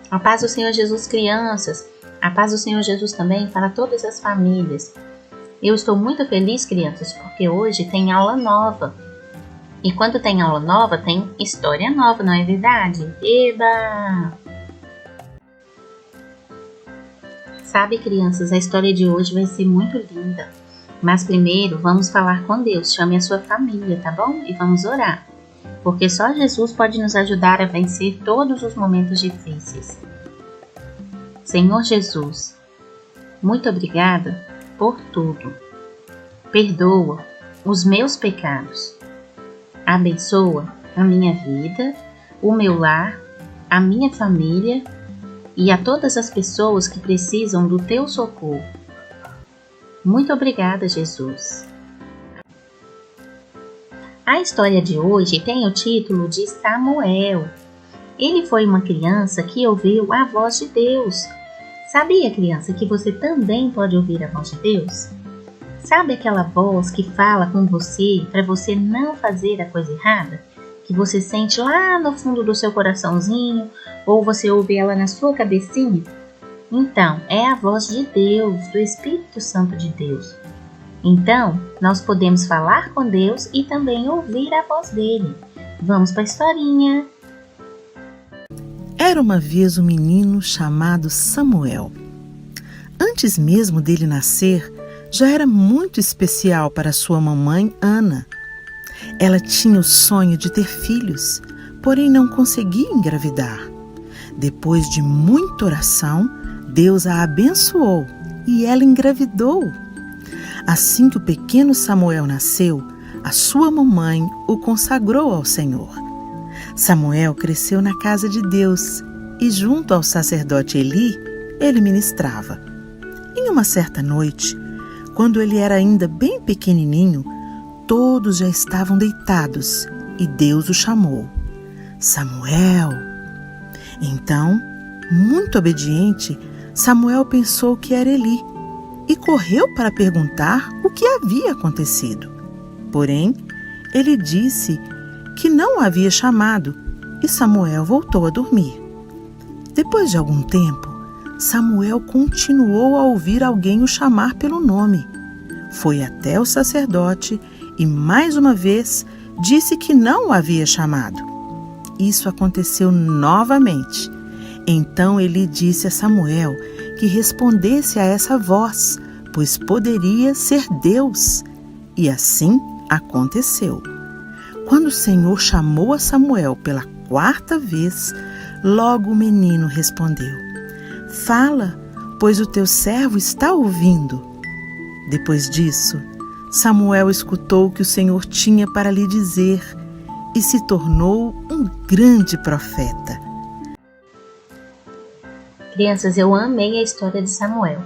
A paz do Senhor Jesus, crianças. A paz do Senhor Jesus também para todas as famílias. Eu estou muito feliz, crianças, porque hoje tem aula nova. E quando tem aula nova, tem história nova, não é verdade? Eba! Sabe, crianças, a história de hoje vai ser muito linda. Mas primeiro, vamos falar com Deus. Chame a sua família, tá bom? E vamos orar. Porque só Jesus pode nos ajudar a vencer todos os momentos difíceis. Senhor Jesus, muito obrigada por tudo. Perdoa os meus pecados. Abençoa a minha vida, o meu lar, a minha família e a todas as pessoas que precisam do teu socorro. Muito obrigada, Jesus. A história de hoje tem o título de Samuel. Ele foi uma criança que ouviu a voz de Deus. Sabia, criança, que você também pode ouvir a voz de Deus? Sabe aquela voz que fala com você para você não fazer a coisa errada? Que você sente lá no fundo do seu coraçãozinho ou você ouve ela na sua cabecinha? Então, é a voz de Deus, do Espírito Santo de Deus. Então, nós podemos falar com Deus e também ouvir a voz dele. Vamos para a historinha. Era uma vez um menino chamado Samuel. Antes mesmo dele nascer, já era muito especial para sua mamãe Ana. Ela tinha o sonho de ter filhos, porém não conseguia engravidar. Depois de muita oração, Deus a abençoou e ela engravidou. Assim que o pequeno Samuel nasceu, a sua mamãe o consagrou ao Senhor. Samuel cresceu na casa de Deus e junto ao sacerdote Eli, ele ministrava. Em uma certa noite, quando ele era ainda bem pequenininho, todos já estavam deitados e Deus o chamou. Samuel! Então, muito obediente, Samuel pensou que era Eli e correu para perguntar o que havia acontecido. Porém, ele disse que não o havia chamado e Samuel voltou a dormir. Depois de algum tempo, Samuel continuou a ouvir alguém o chamar pelo nome. Foi até o sacerdote e mais uma vez disse que não o havia chamado. Isso aconteceu novamente. Então ele disse a Samuel que respondesse a essa voz, pois poderia ser Deus. E assim aconteceu. Quando o Senhor chamou a Samuel pela 4ª vez, logo o menino respondeu: "Fala, pois o teu servo está ouvindo." Depois disso, Samuel escutou o que o Senhor tinha para lhe dizer e se tornou um grande profeta. Crianças, eu amei a história de Samuel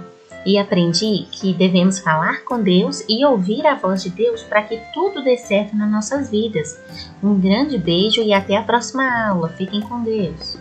e aprendi que devemos falar com Deus e ouvir a voz de Deus para que tudo dê certo nas nossas vidas. Um grande beijo e até a próxima aula. Fiquem com Deus.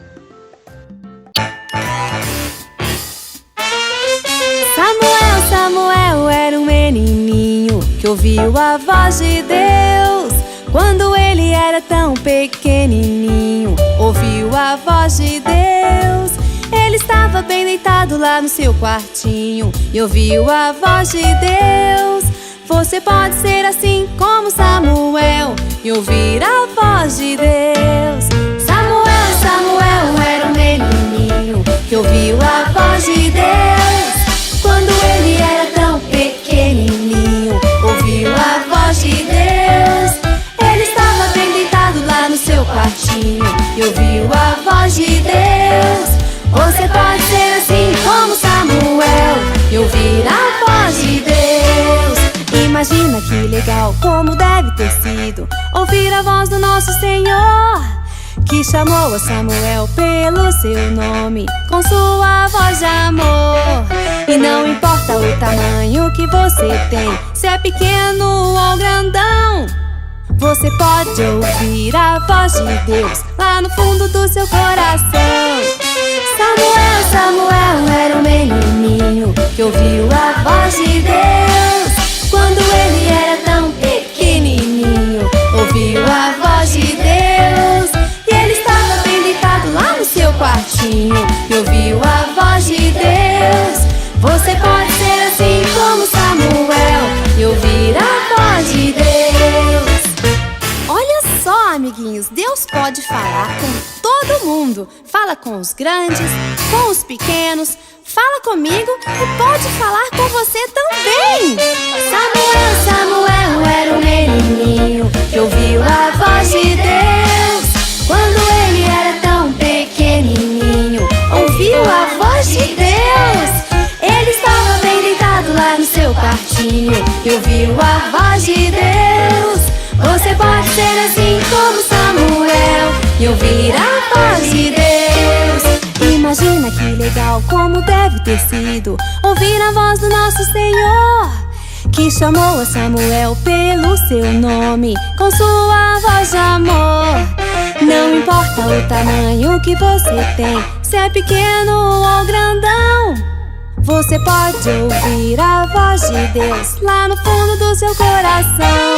Samuel era um menininho que ouviu a voz de Deus. Quando ele era tão pequenininho, ouviu a voz de Deus. Ele estava bem deitado lá no seu quartinho e ouviu a voz de Deus. Você pode ser assim como Samuel e ouvir a voz de Deus. Samuel era um menininho que ouviu a voz de Deus. Quando ele era tão pequenininho, ouviu a voz de Deus. Ele estava bem deitado lá no seu quartinho e ouviu a voz de Deus. Você pode ser assim como Samuel e ouvir a voz de Deus. Imagina que legal, como deve ter sido ouvir a voz do nosso Senhor, que chamou a Samuel pelo seu nome, com sua voz de amor. E não importa o tamanho que você tem, se é pequeno ou grandão, você pode ouvir a voz de Deus lá no fundo do seu coração. Samuel era um menininho que ouviu a voz de Deus. Quando ele era tão pequenininho, ouviu a voz de Deus. E ele estava bem deitado lá no seu quartinho e ouviu a voz de Deus. Você pode ser assim como Samuel e ouvir a voz de Deus. Olha só, amiguinhos, Deus pode falar com todo mundo. Fala com os grandes, com os pequenos. Fala comigo e pode falar com você também. Samuel era um menininho que ouviu a voz de Deus. Quando ele era tão pequenininho, ouviu a voz de Deus. Ele estava bem deitado lá no seu quartinho e ouviu a voz de Deus. Você pode ser assim como Samuel e ouvir a voz de Deus. Imagina que legal, como deve ter sido ouvir a voz do nosso Senhor, que chamou a Samuel pelo seu nome, com sua voz de amor. Não importa o tamanho que você tem, se é pequeno ou grandão, você pode ouvir a voz de Deus lá no fundo do seu coração.